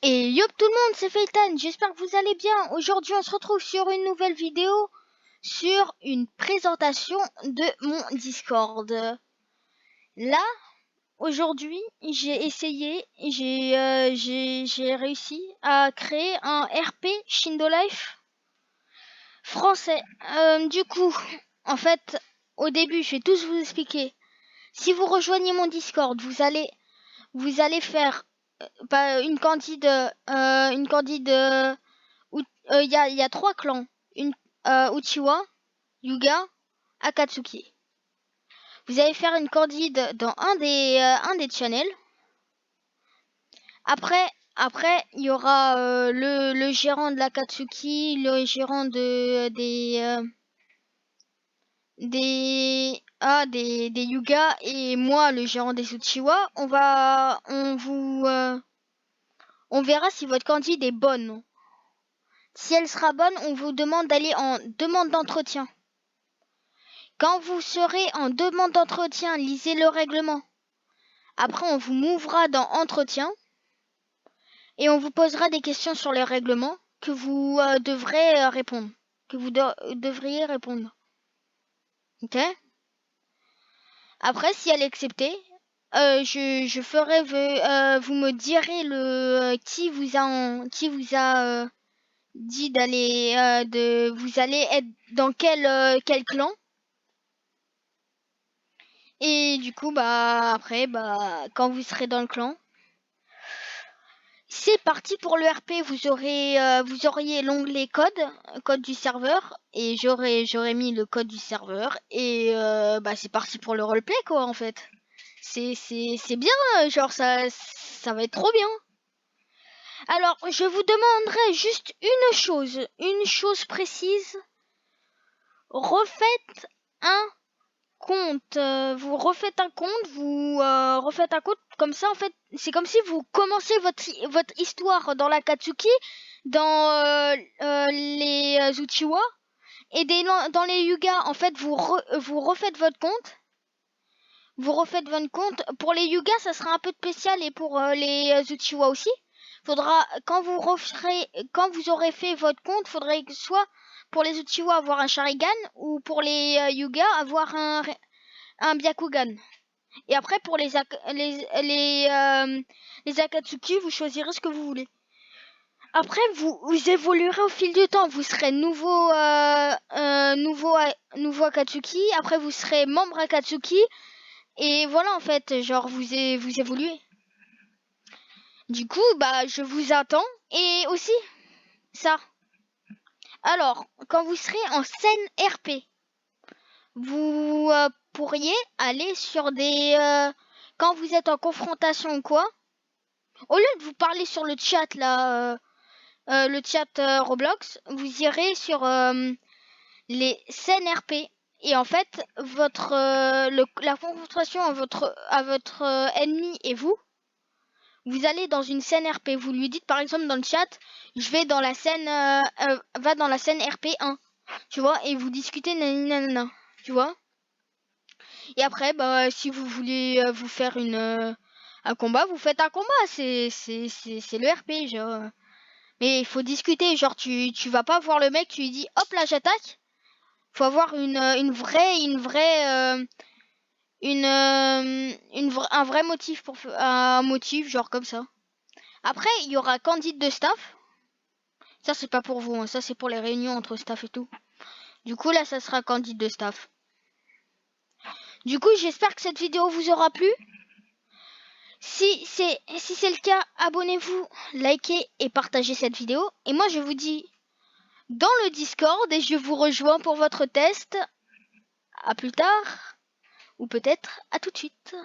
Et yop tout le monde, c'est Feitan, j'espère que vous allez bien. Aujourd'hui on se retrouve sur une nouvelle vidéo sur une présentation de mon Discord. Là, aujourd'hui, j'ai réussi à créer un RP Shindo Life français. Du coup, en fait, au début, je vais tous vous expliquer. Si vous rejoignez mon Discord, vous allez faire une candide, il y a 3 clans, Uchiwa, Yuga, Akatsuki. Vous allez faire une candide dans un des channels. Après il y aura le gérant de l'Akatsuki, le gérant des Yuga et moi le gérant des Uchiwa. On verra si votre candide est bonne. Si elle sera bonne, on vous demande d'aller en demande d'entretien. Quand vous serez en demande d'entretien, lisez le règlement. Après, on vous mouvera dans entretien et on vous posera des questions sur les règlements que vous devrez répondre. Que vous devriez répondre. Ok ? Après, si elle est acceptée, je ferai, vous me direz qui vous a dit d'aller, vous allez être dans quel clan. Et du coup, après, quand vous serez dans le clan, c'est parti pour le RP. Vous auriez l'onglet code du serveur, et j'aurais mis le code du serveur, et c'est parti pour le roleplay, quoi, en fait. C'est bien, genre ça va être trop bien. Alors, je vous demanderai juste une chose précise. Refaites un compte, vous refaites un compte, comme ça, en fait, c'est comme si vous commencez votre histoire dans l'Akatsuki, dans les Uchiwa, et dans les Yuga, en fait, vous refaites votre compte. Vous refaites votre compte. Pour les Yuga, ça sera un peu spécial, et pour les Uchiwa aussi. Faudra, quand vous aurez fait votre compte, faudrait que soit pour les Uchiwa avoir un Sharingan, ou pour les Yuga avoir un Byakugan. Et après, pour les Akatsuki, vous choisirez ce que vous voulez. Après, vous évoluerez au fil du temps. Vous serez nouveau Akatsuki. Après, vous serez membre Akatsuki. Et voilà, en fait, genre, vous évoluez. Du coup, je vous attends. Et aussi, ça. Alors, quand vous serez en scène RP, vous pourriez aller sur quand vous êtes en confrontation ou quoi, au lieu de vous parler sur le chat là, le chat Roblox, vous irez sur les scènes RP, et en fait la confrontation à votre ennemi et vous allez dans une scène RP. Vous lui dites par exemple dans le chat, je vais dans la scène va dans la scène RP 1, tu vois, et vous discutez nanana, tu vois. Et après, si vous voulez vous faire un combat, vous faites un combat. C'est le RP, genre. Mais il faut discuter, genre tu vas pas voir le mec, tu lui dis hop là j'attaque. Faut avoir un vrai motif un motif, genre comme ça. Après, il y aura candide de staff. Ça c'est pas pour vous, hein. Ça c'est pour les réunions entre staff et tout. Du coup là ça sera candide de staff. Du coup, j'espère que cette vidéo vous aura plu. Si c'est le cas, abonnez-vous, likez et partagez cette vidéo. Et moi, je vous dis dans le Discord, et je vous rejoins pour votre test. À plus tard, ou peut-être à tout de suite.